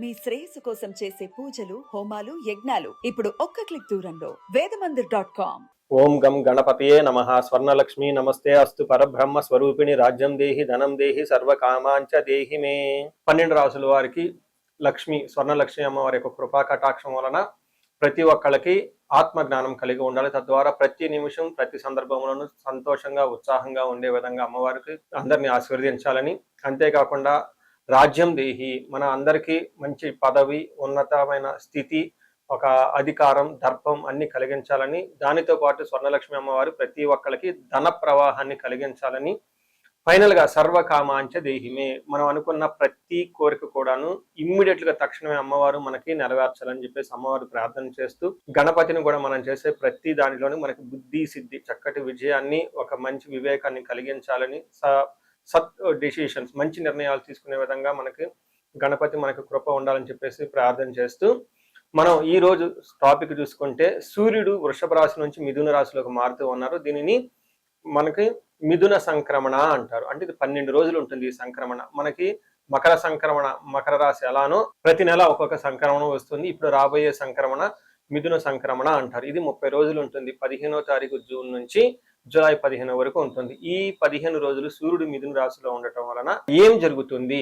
మీ శ్రేయస్సు కోసం చేసే పూజలు, హోమాలు, యజ్ఞాలు ఇప్పుడు ఒక్క క్లిక్ దూరంలో వేదమందిర్.com. ఓం గం గణపతయే నమః. స్వర్ణలక్ష్మి నమస్తే అస్తు. పరబ్రహ్మ స్వరూపిణి రాజ్యం దేహి ధనం దేహి సర్వకామాంచ దేహి మే. 12 రాసుల వారికి లక్ష్మి, స్వర్ణలక్ష్మి అమ్మవారి యొక్క కృపా కటాక్షం వలన ప్రతి ఒక్కళ్ళకి ఆత్మజ్ఞానం కలిగి ఉండాలి. తద్వారా ప్రతి నిమిషం ప్రతి సందర్భంలోనూ సంతోషంగా ఉత్సాహంగా ఉండే విధంగా అమ్మవారికి అందరినీ ఆశీర్వదించాలని, అంతేకాకుండా రాజ్యం దేహి, మన అందరికీ మంచి పదవి, ఉన్నతమైన స్థితి, ఒక అధికారం, దర్పం అన్ని కలిగించాలని, దానితో పాటు స్వర్ణలక్ష్మి అమ్మవారు ప్రతి ఒక్కరికి ధన ప్రవాహాన్ని కలిగించాలని, ఫైనల్ గా సర్వకామాంచ దేహిమే, మనం అనుకున్న ప్రతి కోరిక కూడాను ఇమ్మీడియట్ గా తక్షణమే అమ్మవారు మనకి నెరవేర్చాలని చెప్పేసి అమ్మవారు ప్రార్థన చేస్తూ, గణపతిని కూడా మనం చేసే ప్రతి దానిలోనూ మనకి బుద్ధి సిద్ధి, చక్కటి విజయాన్ని, ఒక మంచి వివేకాన్ని కలిగించాలని, సత్ డెసిషన్స్, మంచి నిర్ణయాలు తీసుకునే విధంగా మనకి గణపతి మనకు కృప ఉండాలని చెప్పేసి ప్రార్థన చేస్తూ, మనం ఈ రోజు టాపిక్ చూసుకుంటే సూర్యుడు వృషభ రాశి నుంచి మిథున రాశిలోకి మారుతూ ఉన్నారు. దీనిని మనకి మిథున సంక్రమణ అంటారు. అంటే ఇది 12 రోజులు ఉంటుంది ఈ సంక్రమణ. మనకి మకర సంక్రమణ, మకర రాశి ఎలానో ప్రతి నెల ఒక్కొక్క సంక్రమణ వస్తుంది. ఇప్పుడు రాబోయే సంక్రమణ మిథున సంక్రమణ అంటారు. ఇది 30 రోజులు ఉంటుంది. 15వ తారీఖు జూన్ నుంచి జూలై 15 వరకు ఉంటుంది. ఈ 15 రోజులు సూర్యుడు మిథున రాశిలో ఉండటం వలన ఏం జరుగుతుంది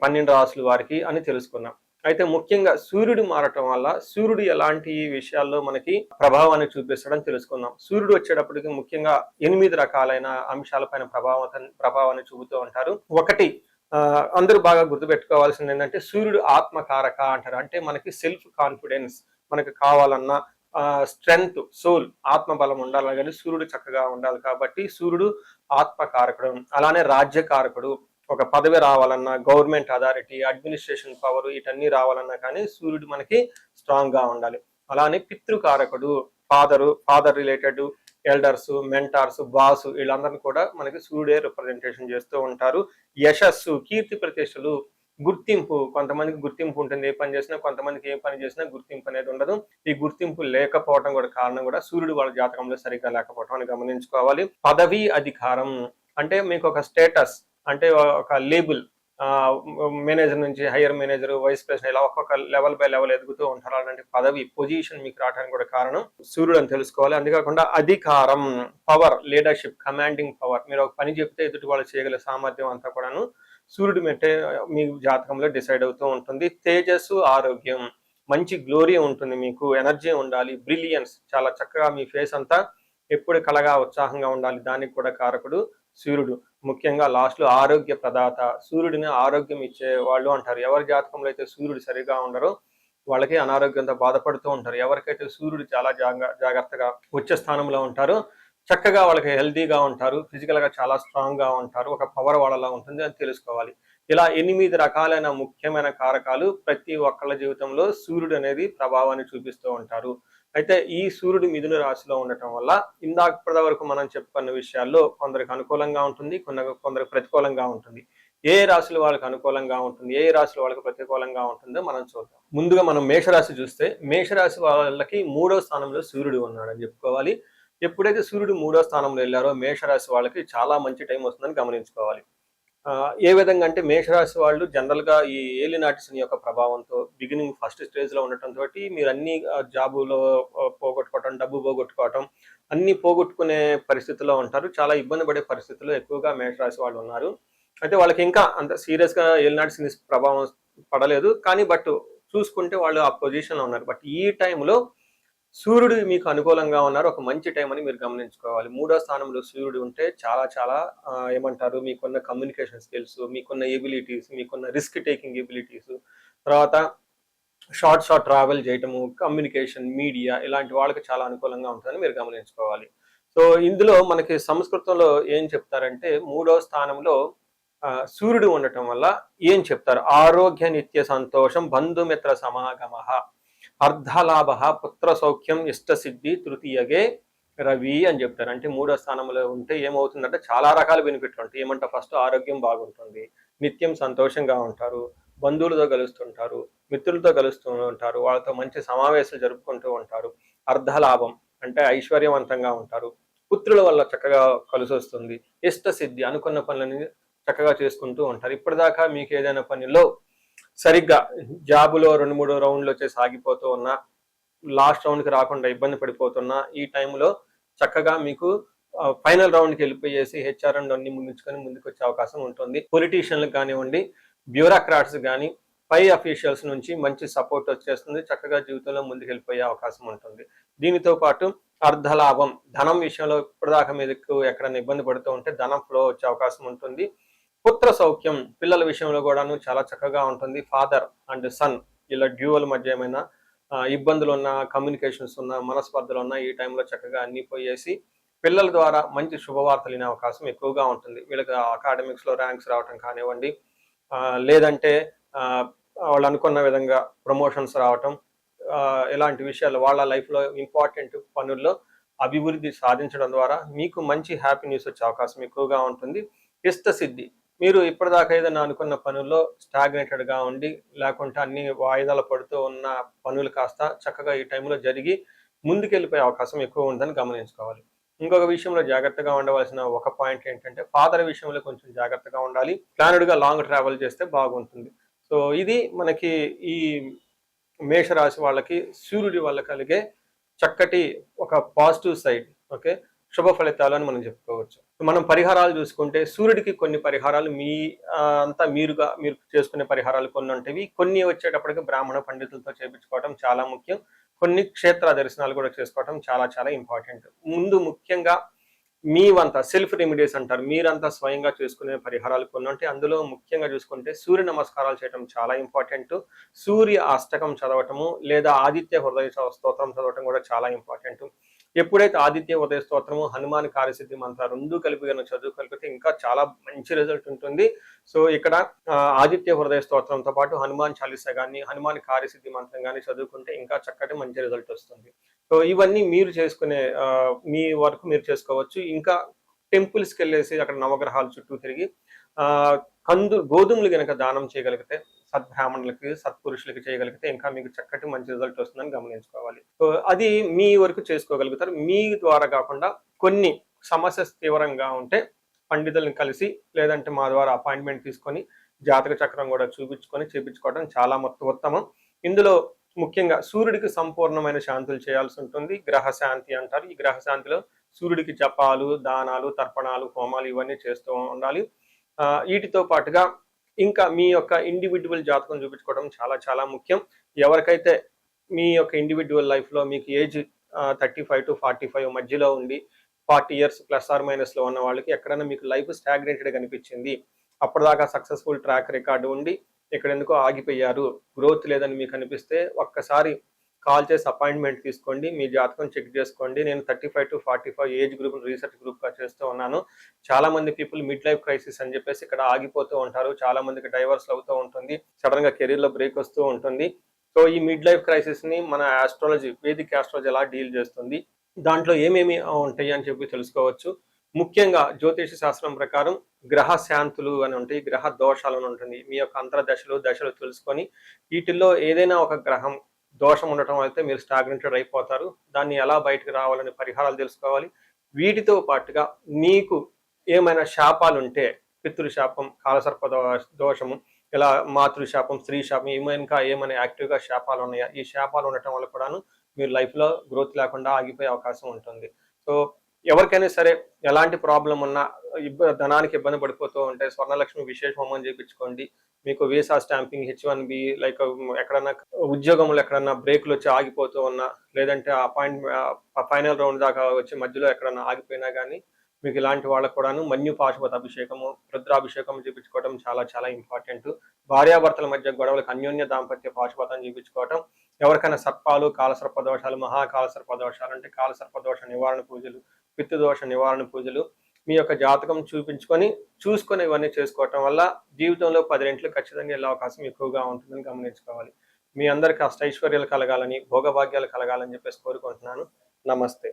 12 రాశుల వారికి అని తెలుసుకున్నాం. అయితే ముఖ్యంగా సూర్యుడు మారటం వల్ల సూర్యుడు ఎలాంటి విషయాల్లో మనకి ప్రభావాన్ని చూపిస్తాడని తెలుసుకుందాం. సూర్యుడు వచ్చేటప్పటికి ముఖ్యంగా 8 రకాలైన అంశాలపైన ప్రభావాన్ని చూపుతూ ఉంటారు. ఒకటి, అందరూ బాగా గుర్తుపెట్టుకోవాల్సింది ఏంటంటే సూర్యుడు ఆత్మకారక అంటారు. అంటే మనకి సెల్ఫ్ కాన్ఫిడెన్స్, మనకి కావాలన్నా స్ట్రెంగ్త్, సోల్, ఆత్మబలం ఉండాలి కానీ సూర్యుడు చక్కగా ఉండాలి. కాబట్టి సూర్యుడు ఆత్మకారకుడు. అలానే రాజ్యకారకుడు, ఒక పదవి రావాలన్నా, గవర్నమెంట్ అథారిటీ, అడ్మినిస్ట్రేషన్ పవర్, వీటన్నీ రావాలన్నా కానీ సూర్యుడు మనకి స్ట్రాంగ్ గా ఉండాలి. అలానే పితృకారకుడు, father related elders, mentors, boss, వీళ్ళందరినీ కూడా మనకి సూర్యుడే రిప్రజెంటేషన్ చేస్తూ ఉంటారు. యశస్సు, కీర్తి ప్రతిష్టలు, గుర్తింపు, కొంతమందికి గుర్తింపు ఉంటుంది ఏ పని చేసినా, కొంతమందికి ఏ పని చేసినా గుర్తింపు అనేది ఉండదు. ఈ గుర్తింపు లేకపోవడం కూడా కారణం కూడా సూర్యుడు వాళ్ళ జాతకంలో సరిగ్గా లేకపోవడం అని గమనించుకోవాలి. పదవి, అధికారం అంటే మీకు ఒక స్టేటస్, అంటే ఒక లేబుల్, మేనేజర్ నుంచి హైయర్ మేనేజర్, వైస్ ప్రెసిడెంట్, ఇలా ఒక్కొక్క లెవెల్ బై లెవెల్ ఎదుగుతూ ఉంటారు. అలాంటి పదవి, పొజిషన్ మీకు రావడానికి కూడా కారణం సూర్యుడు అని తెలుసుకోవాలి. అంతేకాకుండా అధికారం, పవర్, లీడర్షిప్, కమాండింగ్ పవర్, మీరు ఒక పని చెప్తే ఎదుటి వాళ్ళు చేయగల సామర్థ్యం అంతా కూడాను సూర్యుడు మెట్టే మీ జాతకంలో డిసైడ్ అవుతూ ఉంటుంది. తేజస్సు, ఆరోగ్యం, మంచి గ్లోరీ ఉంటుంది, మీకు ఎనర్జీ ఉండాలి, బ్రిలియన్స్, చాలా చక్కగా మీ ఫేస్ అంతా ఎప్పుడు కలగా ఉత్సాహంగా ఉండాలి, దానికి కూడా కారకుడు సూర్యుడు. ముఖ్యంగా లాస్ట్ లో ఆరోగ్య ప్రదాత, సూర్యుడిని ఆరోగ్యం ఇచ్చే వాళ్ళు అంటారు. ఎవరి జాతకంలో అయితే సూర్యుడు సరిగా ఉండరో వాళ్ళకి అనారోగ్యంతో బాధపడుతూ ఉంటారు. ఎవరికైతే సూర్యుడు చాలా జాగ్రత్తగా ఉచ్చ స్థానంలో ఉంటారో చక్కగా వాళ్ళకి హెల్తీగా ఉంటారు, ఫిజికల్ గా చాలా స్ట్రాంగ్ గా ఉంటారు, ఒక పవర్ వాళ్ళలా ఉంటుంది అని తెలుసుకోవాలి. ఇలా 8 రకాలైన ముఖ్యమైన కారకాలు ప్రతి ఒక్కళ్ళ జీవితంలో సూర్యుడు అనేది ప్రభావాన్ని చూపిస్తూ ఉంటారు. అయితే ఈ సూర్యుడు మిథున రాశిలో ఉండటం వల్ల ఇందాక వరకు మనం చెప్పుకున్న విషయాల్లో కొందరికి అనుకూలంగా ఉంటుంది, కొందరికి ప్రతికూలంగా ఉంటుంది. ఏ రాశుల వాళ్ళకి అనుకూలంగా ఉంటుంది, ఏ రాశుల వాళ్ళకి ప్రతికూలంగా ఉంటుందో మనం చూద్దాం. ముందుగా మనం మేషరాశి చూస్తే, మేషరాశి వాళ్ళకి 3వ స్థానంలో సూర్యుడు ఉన్నాడని చెప్పుకోవాలి. ఎప్పుడైతే సూర్యుడు 3వ స్థానంలో వెళ్ళారో మేషరాశి వాళ్ళకి చాలా మంచి టైం వస్తుందని గమనించుకోవాలి. ఏ విధంగా అంటే మేషరాశి వాళ్ళు జనరల్ గా ఈ ఏలినాటి శని యొక్క ప్రభావంతో బిగినింగ్ ఫస్ట్ స్టేజ్ లో ఉండటంతో మీరు అన్ని జాబులో పోగొట్టుకోవటం, డబ్బు పోగొట్టుకోవటం, అన్ని పోగొట్టుకునే పరిస్థితిలో ఉంటారు. చాలా ఇబ్బంది పడే పరిస్థితుల్లో ఎక్కువగా మేషరాశి వాళ్ళు ఉన్నారు. అయితే వాళ్ళకి ఇంకా అంత సీరియస్ గా ఏలినాటి శని ప్రభావం పడలేదు, కానీ బట్ చూసుకుంటే వాళ్ళు ఆ పొజిషన్ లో ఉన్నారు. బట్ ఈ టైంలో సూర్యుడు మీకు అనుకూలంగా ఉన్నారు, ఒక మంచి టైం అని మీరు గమనించుకోవాలి. 3వ స్థానంలో సూర్యుడు ఉంటే చాలా చాలా ఏమంటారు, మీకున్న కమ్యూనికేషన్ స్కిల్స్, మీకున్న ఎబిలిటీస్, మీకున్న రిస్క్ టేకింగ్ ఎబిలిటీస్, తర్వాత షార్ట్ ట్రావెల్ చేయటము, కమ్యూనికేషన్, మీడియా, ఇలాంటి వాళ్ళకి చాలా అనుకూలంగా ఉంటుందని మీరు గమనించుకోవాలి. సో ఇందులో మనకి సంస్కృతంలో ఏం చెప్తారంటే 3వ స్థానంలో సూర్యుడు ఉండటం వల్ల ఏం చెప్తారు, ఆరోగ్య నిత్య సంతోషం, బంధుమిత్ర సమాగమ, అర్ధలాభ, పుత్ర సౌఖ్యం, ఇష్టసిద్ధి, తృతీయగే రవి అని చెప్తారు. అంటే 3వ స్థానంలో ఉంటే ఏమవుతుందంటే చాలా రకాల బెనిఫిట్లు ఉంటాయి. ఏమంటే ఫస్ట్ ఆరోగ్యం బాగుంటుంది, నిత్యం సంతోషంగా ఉంటారు, బంధువులతో కలుస్తుంటారు, మిత్రులతో కలుస్తూ ఉంటారు, వాళ్ళతో మంచి సమావేశాలు జరుపుకుంటూ ఉంటారు. అర్ధలాభం అంటే ఐశ్వర్యవంతంగా ఉంటారు, పుత్రుల వల్ల చక్కగా కలిసి వస్తుంది, ఇష్టసిద్ధి, అనుకున్న పనులని చక్కగా చేసుకుంటూ ఉంటారు. ఇప్పటిదాకా మీకు ఏదైనా పనిలో సరిగ్గా జాబులో 2-3 రౌండ్లు వచ్చేసి ఆగిపోతూ ఉన్నా, లాస్ట్ రౌండ్కి రాకుండా ఇబ్బంది పడిపోతున్నా, ఈ టైంలో చక్కగా మీకు ఫైనల్ రౌండ్కి వెళ్ళిపోయేసి హెచ్ఆర్ అండ్ అన్ని ముగించుకొని ముందుకు వచ్చే అవకాశం ఉంటుంది. పొలిటీషియన్లకు కానివ్వండి, బ్యూరోక్రాట్స్ కానీ, పై అఫీషియల్స్ నుంచి మంచి సపోర్ట్ వచ్చేస్తుంది. చక్కగా జీవితంలో ముందుకు వెళ్ళిపోయే అవకాశం ఉంటుంది. దీనితో పాటు అర్ధలాభం, ధనం విషయంలో ఇప్పటిదాకా మీకు ఎక్కడైనా ఇబ్బంది పడుతూ ఉంటే ధనం ఫ్లో వచ్చే అవకాశం ఉంటుంది. పుత్ర సౌఖ్యం, పిల్లల విషయంలో కూడాను చాలా చక్కగా ఉంటుంది. ఫాదర్ అండ్ సన్ ఇలా డ్యూవల్ మధ్య ఏమైనా ఇబ్బందులు ఉన్న, కమ్యూనికేషన్స్ ఉన్న, మనస్పర్ధలు ఉన్న ఈ టైంలో చక్కగా అన్ని పోయేసి పిల్లల ద్వారా మంచి శుభవార్తలు వినే అవకాశం ఎక్కువగా ఉంటుంది. వీళ్ళకి అకాడమిక్స్లో ర్యాంక్స్ రావటం కానివ్వండి, లేదంటే వాళ్ళు అనుకున్న విధంగా ప్రమోషన్స్ రావటం, ఇలాంటి విషయాలు వాళ్ళ లైఫ్లో ఇంపార్టెంట్ పనుల్లో అభివృద్ధి సాధించడం ద్వారా మీకు మంచి హ్యాపీ న్యూస్ వచ్చే అవకాశం ఎక్కువగా ఉంటుంది. ఇష్టసిద్ధి, మీరు ఇప్పటిదాకా ఏదైనా అనుకున్న పనుల్లో స్టాగ్నేటెడ్గా ఉండి లేకుంటే అన్ని వాయిదాలు పడుతూ ఉన్న పనులు కాస్త చక్కగా ఈ టైంలో జరిగి ముందుకెళ్ళిపోయే అవకాశం ఎక్కువ ఉందని గమనించుకోవాలి. ఇంకొక విషయంలో జాగ్రత్తగా ఉండవలసిన ఒక పాయింట్ ఏంటంటే ఫాదర్ విషయంలో కొంచెం జాగ్రత్తగా ఉండాలి. ప్లానెడ్గా లాంగ్ ట్రావెల్ చేస్తే బాగుంటుంది. సో ఇది మనకి ఈ మేషరాశి వాళ్ళకి సూర్యుడి వల్ల కలిగే చక్కటి ఒక పాజిటివ్ సైడ్. ఓకే, శుభ ఫలితాలు అని మనం చెప్పుకోవచ్చు. మనం పరిహారాలు చూసుకుంటే సూర్యుడికి కొన్ని పరిహారాలు అంతా మీరు చేసుకునే పరిహారాలు కొన్ని ఉంటాయి. కొన్ని వచ్చేటప్పటికి బ్రాహ్మణ పండితులతో చేయించుకోవడం చాలా ముఖ్యం. కొన్ని క్షేత్ర దర్శనాలు కూడా చేసుకోవడం చాలా చాలా ఇంపార్టెంట్. ముందు ముఖ్యంగా మీవంతా సెల్ఫ్ రెమెడీస్ అంటారు, మీరంతా స్వయంగా చేసుకునే పరిహారాలు కొన్ని ఉంటాయి. అందులో ముఖ్యంగా చూసుకుంటే సూర్య నమస్కారాలు చేయడం చాలా ఇంపార్టెంట్. సూర్య అష్టకం చదవటము లేదా ఆదిత్య హృదయ స్తోత్రం చదవటం కూడా చాలా ఇంపార్టెంట్. ఎప్పుడైతే ఆదిత్య ఉదయ స్తోత్రము, హనుమాన్ కార్యసిద్ధి మంత్ర రెండు కలిపి చదువుకలిపితే ఇంకా చాలా మంచి రిజల్ట్ ఉంటుంది. సో ఇక్కడ ఆదిత్య హృదయ స్తోత్రంతో పాటు హనుమాన్ చాలీసా కానీ, హనుమాన్ కార్యసిద్ధి మంత్రం కానీ చదువుకుంటే ఇంకా చక్కటి మంచి రిజల్ట్ వస్తుంది. సో ఇవన్నీ మీరు చేసుకునే మీ వరకు మీరు చేసుకోవచ్చు. ఇంకా టెంపుల్స్కి వెళ్ళేసి అక్కడ నవగ్రహాల చుట్టూ తిరిగి గోధుమలు కనుక దానం చేయగలిగితే, సద్బ్రాహ్మణులకి సత్పురుషులకి చేయగలిగితే ఇంకా మీకు చక్కటి మంచి రిజల్ట్ వస్తుందని గమనించుకోవాలి. సో అది మీ వరకు చేసుకోగలుగుతారు. మీ ద్వారా కాకుండా కొన్ని సమస్య తీవ్రంగా ఉంటే పండితులను కలిసి లేదంటే మా ద్వారా అపాయింట్మెంట్ తీసుకొని జాతక చక్రం కూడా చూపించుకొని చేపించుకోవడం చాలా ఉత్తమం. ఇందులో ముఖ్యంగా సూర్యుడికి సంపూర్ణమైన శాంతులు చేయాల్సి ఉంటుంది. గ్రహ శాంతి అంటారు. ఈ గ్రహ శాంతిలో సూర్యుడికి జపాలు, దానాలు, తర్పణాలు, హోమాలు ఇవన్నీ చేస్తూ ఉండాలి. వీటితో పాటుగా ఇంకా మీ యొక్క ఇండివిజువల్ జాతకం చూపించుకోవడం చాలా చాలా ముఖ్యం. ఎవరికైతే మీ యొక్క ఇండివిజువల్ లైఫ్లో మీకు ఏజ్ 35 to 45 మధ్యలో ఉండి 40 years ± ఉన్న వాళ్ళకి ఎక్కడైనా మీకు లైఫ్ స్టాగ్నేటెడ్ కనిపించింది, అప్పటిదాకా సక్సెస్ఫుల్ ట్రాక్ రికార్డు ఉండి ఇక్కడ ఎందుకో ఆగిపోయారు, గ్రోత్ లేదని మీకు అనిపిస్తే ఒక్కసారి కాల్ చేసి అపాయింట్మెంట్ తీసుకోండి, మీ జాతకం చెక్ చేసుకోండి. నేను 35 to 45 ఏజ్ గ్రూప్ రీసెర్చ్ గ్రూప్గా చేస్తూ ఉన్నాను. చాలా మంది పీపుల్ మిడ్ లైఫ్ క్రైసిస్ అని చెప్పేసి ఇక్కడ ఆగిపోతూ ఉంటారు. చాలా మందికి డైవర్స్ అవుతూ ఉంటుంది, సడన్గా కెరీర్లో బ్రేక్ వస్తూ ఉంటుంది. సో ఈ మిడ్ లైఫ్ క్రైసిస్ని మన ఆస్ట్రాలజీ, వేదిక్ ఆస్ట్రాలజీ ఎలా డీల్ చేస్తుంది, దాంట్లో ఏమేమి ఉంటాయి అని చెప్పి తెలుసుకోవచ్చు. ముఖ్యంగా జ్యోతిష శాస్త్రం ప్రకారం గ్రహ శాంతులు అని ఉంటాయి, గ్రహ దోషాలు అని ఉంటుంది. మీ యొక్క అంతర్దశలు దశలు తెలుసుకొని వీటిల్లో ఏదైనా ఒక గ్రహం దోషం ఉండటం అయితే మీరు స్టాగ్నేటెడ్ అయిపోతారు. దాన్ని ఎలా బయటకు రావాలని పరిహారాలు తెలుసుకోవాలి. వీటితో పాటుగా మీకు ఏమైనా శాపాలు ఉంటే, పితృశాపం, కాలసర్ప దోషము, ఇలా మాతృశాపం, స్త్రీ శాపం, ఏమైనా యాక్టివ్గా శాపాలు ఉన్నాయా, ఈ శాపాలు ఉండటం వల్ల కూడాను మీరు లైఫ్లో గ్రోత్ లేకుండా ఆగిపోయే అవకాశం ఉంటుంది. సో ఎవరికైనా సరే ఎలాంటి ప్రాబ్లం ఉన్నా, ధనానికి ఇబ్బంది పడిపోతూ ఉంటే స్వర్ణలక్ష్మి విశేష హోమం చేయించుకోండి. మీకు వీసా స్టాంపింగ్, H1B, లైక్ ఎక్కడన్నా ఉద్యోగంలో ఎక్కడన్నా బ్రేక్లు వచ్చి ఆగిపోతూ ఉన్నా, లేదంటే ఫైనల్ రౌండ్ దాకా వచ్చి మధ్యలో ఎక్కడన్నా ఆగిపోయినా కానీ మీకు ఇలాంటి వాళ్ళకు కూడాను మన్యు పాశుపత అభిషేకము, రుద్రాభిషేకం చేయించుకోవడం చాలా చాలా ఇంపార్టెంట్. భార్యాభర్తల మధ్య గొడవలకు అన్యోన్య దాంపత్య పాశుపతం చేయించుకోవటం. ఎవరికైనా సర్పాలు, కాలసర్ప దోషాలు, మహాకాలసర్ప దోషాలు అంటే కాలసర్ప దోష నివారణ పూజలు, పితృదోష నివారణ పూజలు మీ యొక్క జాతకం చూసుకొని ఇవన్నీ చేసుకోవటం వల్ల జీవితంలో 10 రెట్లు ఖచ్చితంగా వెళ్ళే అవకాశం ఎక్కువగా ఉంటుందని గమనించుకోవాలి. మీ అందరికీ అష్టైశ్వర్యాలు కలగాలని, భోగభాగ్యాలు కలగాలని చెప్పేసి కోరుకుంటున్నాను. నమస్తే.